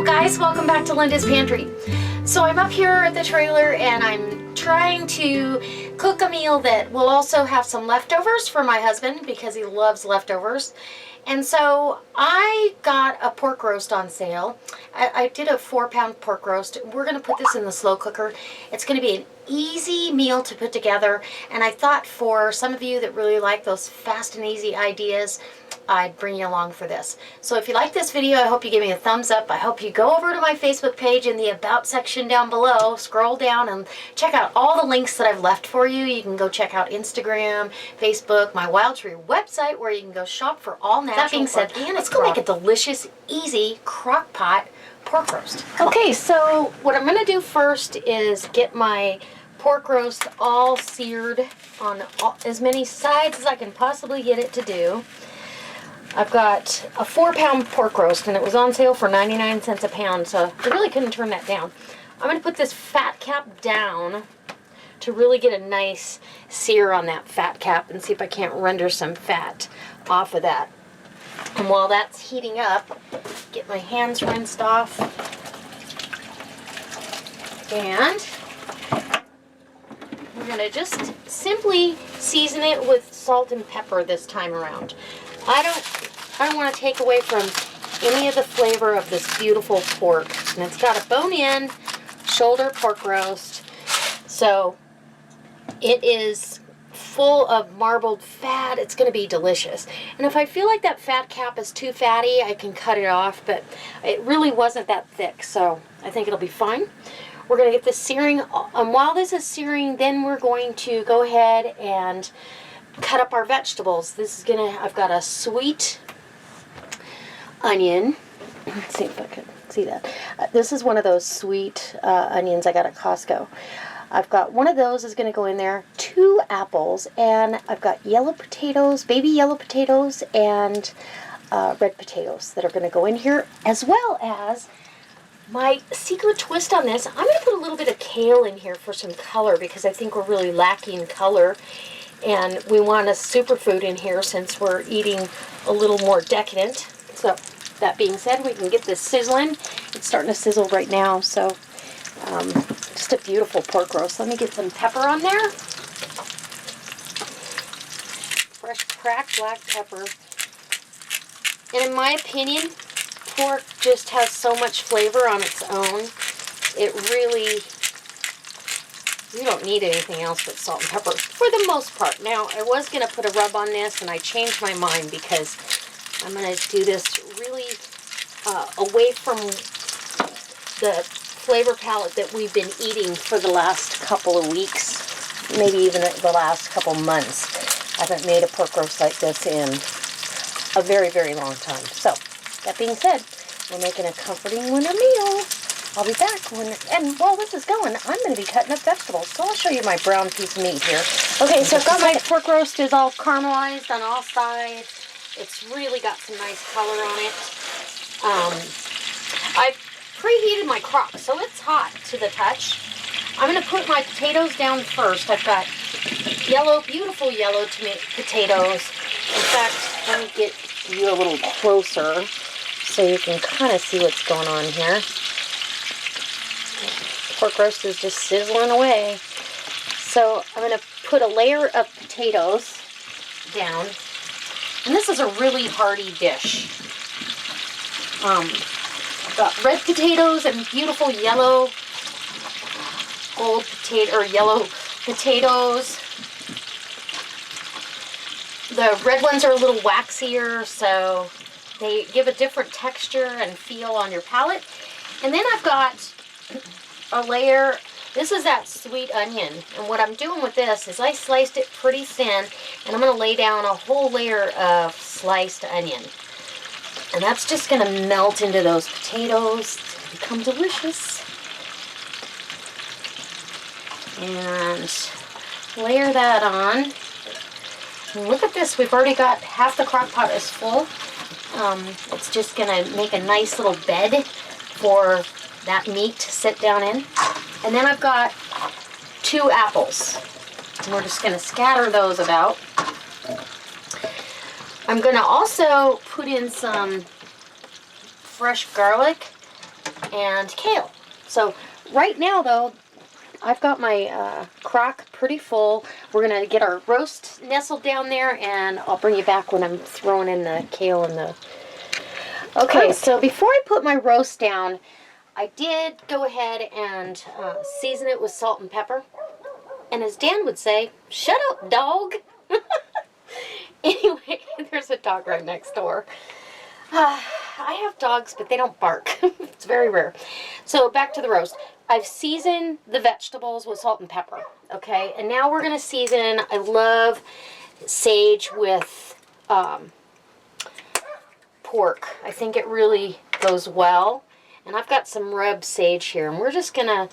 guys, welcome back to Linda's Pantry. So I'm up here at the trailer and I'm trying to cook a meal that will also have some leftovers for my husband because he loves leftovers. And so I got a pork roast on sale. I did a 4-pound pork roast. We're going to put this in the slow cooker. It's going to be an easy meal to put together, and I thought for some of you that really like those fast and easy ideas, I'd bring you along for this. So if you like this video, I hope you give me a thumbs up. I hope you go over to my Facebook page in the About section down below, scroll down and check out all the links that I've left for you. You can go check out Instagram, Facebook, my Wild Tree website where you can go shop for all natural. That being said, let's go make a delicious, easy crock pot pork roast. Okay, so what I'm going to do first is get my pork roast all seared on as many sides as I can possibly get it to do. I've got a 4-pound pork roast and it was on sale for 99 cents a pound, so I really couldn't turn that down. I'm going to put this fat cap down to really get a nice sear on that fat cap and see if I can't render some fat off of that. And while that's heating up, get my hands rinsed off. And we're going to just simply season it with salt and pepper this time around. I don't want to take away from any of the flavor of this beautiful pork. And it's got a bone-in shoulder pork roast. So it is full of marbled fat. It's going to be delicious. And if I feel like that fat cap is too fatty, I can cut it off, but it really wasn't that thick, so I think it'll be fine. We're going to get this searing, and while this is searing, then we're going to go ahead and cut up our vegetables. This is I've got a sweet onion. Let's see if I can see that. This is one of those sweet onions I got at Costco. I've got one of those is going to go in there, 2 apples, and I've got yellow potatoes, baby yellow potatoes, and red potatoes that are going to go in here, as well as my secret twist on this. I'm going to put a little bit of kale in here for some color because I think we're really lacking color, and we want a superfood in here since we're eating a little more decadent. So that being said, we can get this sizzling. It's starting to sizzle right now, so just a beautiful pork roast. Let me get some pepper on there. Fresh cracked black pepper. And in my opinion, pork just has so much flavor on its own. It really, you don't need anything else but salt and pepper for the most part. Now, I was going to put a rub on this and I changed my mind because I'm going to do this really away from the flavor palette that we've been eating for the last couple of weeks, maybe even the last couple months. I haven't made a pork roast like this in a very, very long time. So, that being said, we're making a comforting winter meal. I'll be back and while this is going, I'm going to be cutting up vegetables. So I'll show you my brown piece of meat here. Okay, so I've got my pork roast is all caramelized on all sides. It's really got some nice color on it. I've preheated my crock, so it's hot to the touch. I'm going to put my potatoes down first. I've got yellow, beautiful yellow potatoes. In fact, let me get you a little closer so you can kind of see what's going on here. Pork roast is just sizzling away. So I'm going to put a layer of potatoes down. And this is a really hearty dish. I've got red potatoes and beautiful yellow yellow potatoes. The red ones are a little waxier, so they give a different texture and feel on your palate. And then I've got a layer, this is that sweet onion. And what I'm doing with this is I sliced it pretty thin, and I'm going to lay down a whole layer of sliced onion. And that's just going to melt into those potatoes to become delicious. And layer that on. And look at this, we've already got half the crock pot is full. It's just going to make a nice little bed for that meat to sit down in. And then I've got 2 apples. And we're just going to scatter those about. I'm going to also put in some fresh garlic and kale. So right now though, I've got my crock pretty full. We're going to get our roast nestled down there, and I'll bring you back when I'm throwing in the kale and the... Okay, so before I put my roast down, I did go ahead and season it with salt and pepper. And as Dan would say, shut up, dog. Anyway, there's a dog right next door. I have dogs, but they don't bark. It's very rare. So back to the roast. I've seasoned the vegetables with salt and pepper, okay? And now we're going to season, I love sage with pork. I think it really goes well. And I've got some rubbed sage here. And we're just going to,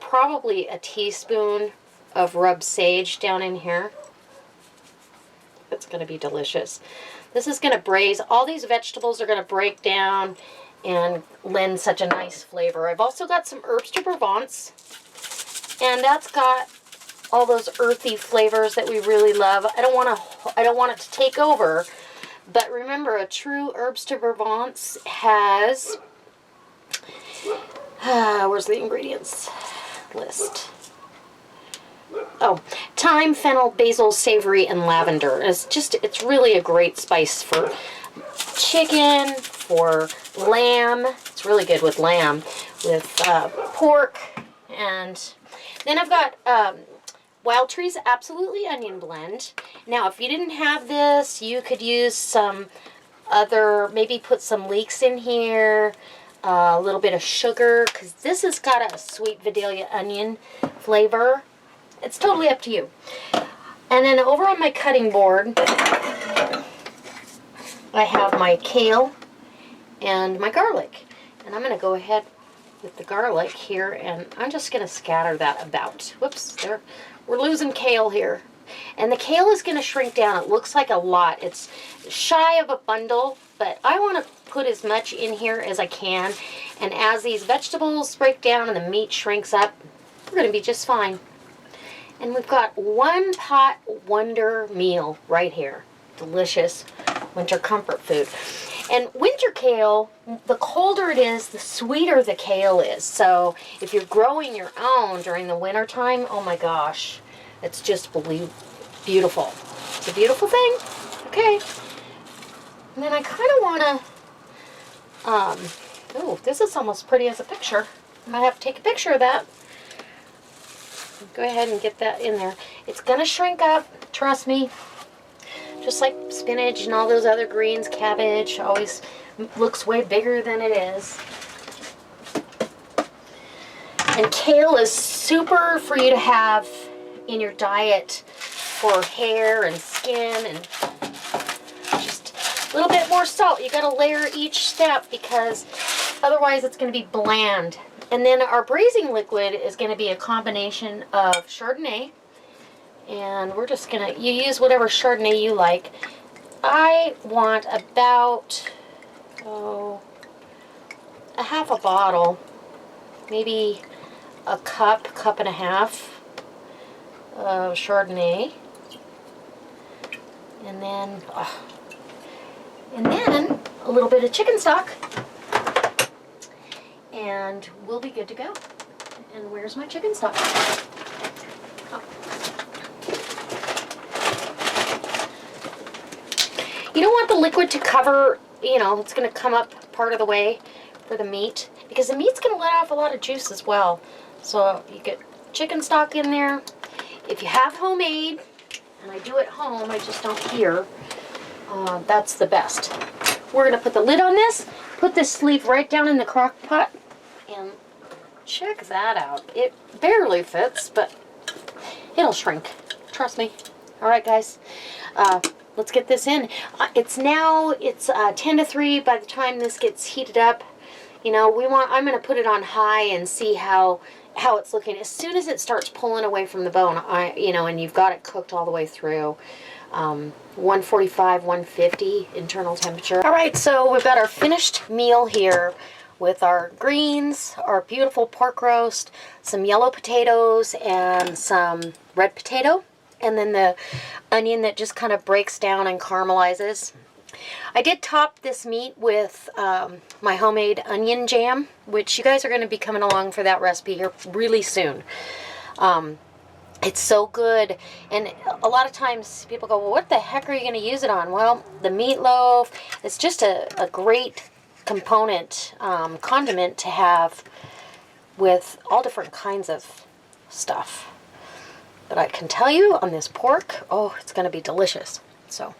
probably a teaspoon of rubbed sage down in here. It's going to be delicious. This is going to braise. All these vegetables are going to break down and lend such a nice flavor. I've also got some herbs de Provence, and that's got all those earthy flavors that we really love. I don't want it to take over, but remember, a true herbs de Provence has where's the ingredients list? Oh, thyme, fennel, basil, savory, and lavender. It's really a great spice for chicken, for lamb. It's really good with lamb, with pork. And then I've got Wild Tree's Absolutely Onion Blend. Now, if you didn't have this, you could use some other, maybe put some leeks in here, a little bit of sugar, because this has got a sweet Vidalia onion flavor. It's totally up to you. And then over on my cutting board, I have my kale and my garlic. And I'm going to go ahead with the garlic here, and I'm just going to scatter that about. Whoops, there. We're losing kale here. And the kale is going to shrink down. It looks like a lot. It's shy of a bundle, but I want to put as much in here as I can. And as these vegetables break down and the meat shrinks up, we're going to be just fine. And we've got one pot wonder meal right here. Delicious winter comfort food. And winter kale, the colder it is, the sweeter the kale is. So if you're growing your own during the winter time, oh my gosh, it's just beautiful. It's a beautiful thing. Okay. And then I kind of want to, this is almost pretty as a picture. I might have to take a picture of that. Go ahead and get that in there. It's going to shrink up, trust me. Just like spinach and all those other greens, cabbage always looks way bigger than it is. And kale is super for you to have in your diet for hair and skin, and just a little bit more salt. You got to layer each step because otherwise it's going to be bland. And then our braising liquid is going to be a combination of Chardonnay, and we're just going to, you use whatever Chardonnay you like. I want about, a half a bottle, maybe a cup and a half of Chardonnay. And then a little bit of chicken stock. And we'll be good to go. And where's my chicken stock? Oh. You don't want the liquid to cover, it's going to come up part of the way for the meat, because the meat's going to let off a lot of juice as well. So you get chicken stock in there. If you have homemade, and I do at home, I just don't here, that's the best. We're going to put the lid on this, put this sleeve right down in the crock pot, and check that out. It barely fits, but it'll shrink. Trust me. All right, guys. Let's get this in. It's 10 to 3 by the time this gets heated up. I'm going to put it on high and see how it's looking. As soon as it starts pulling away from the bone, and you've got it cooked all the way through, 145, 150 internal temperature. All right, so we've got our finished meal here with our greens, our beautiful pork roast, some yellow potatoes, and some red potato, and then the onion that just kind of breaks down and caramelizes. I did top this meat with my homemade onion jam, which you guys are going to be coming along for that recipe here really soon. It's so good, and a lot of times people go, well, what the heck are you going to use it on? Well, the meatloaf, it's just a great component, condiment to have with all different kinds of stuff. But I can tell you on this pork, oh, it's going to be delicious. So,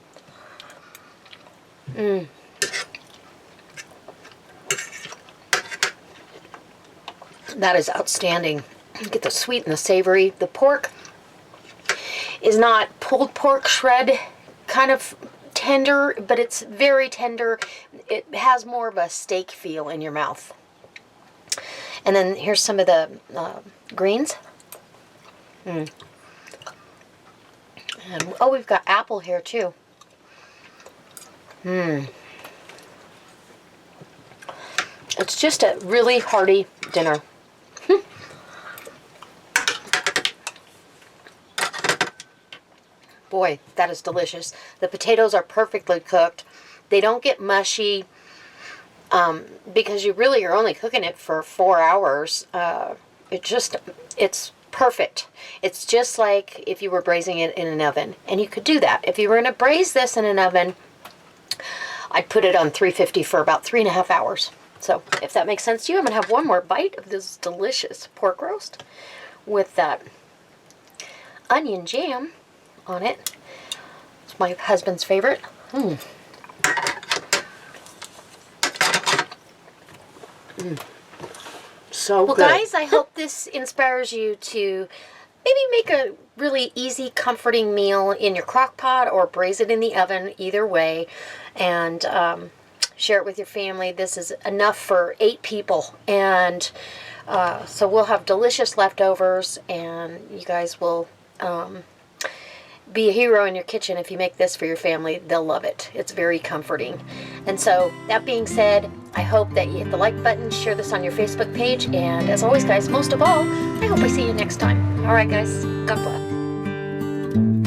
that is outstanding. Get the sweet and the savory. The pork is not pulled pork shred kind of tender, but it's very tender. It has more of a steak feel in your mouth. And then here's some of the greens. And oh, we've got apple here too. It's just a really hearty dinner. Boy, that is delicious. The potatoes are perfectly cooked. They don't get mushy because you really are only cooking it for 4 hours. It's perfect. It's just like if you were braising it in an oven. And you could do that. If you were going to braise this in an oven, I'd put it on 350 for about 3.5 hours. So if that makes sense to you, I'm going to have one more bite of this delicious pork roast with that onion jam on it. It's my husband's favorite. So good. Well, guys, I hope this inspires you to maybe make a really easy, comforting meal in your crock pot or braise it in the oven, either way, and share it with your family. This is enough for 8 people, and so we'll have delicious leftovers, and you guys will be a hero in your kitchen if you make this for your family. They'll love it. It's very comforting. And so, that being said, I hope that you hit the like button, share this on your Facebook page, and as always, guys, most of all, I hope I see you next time. All right, guys, God bless.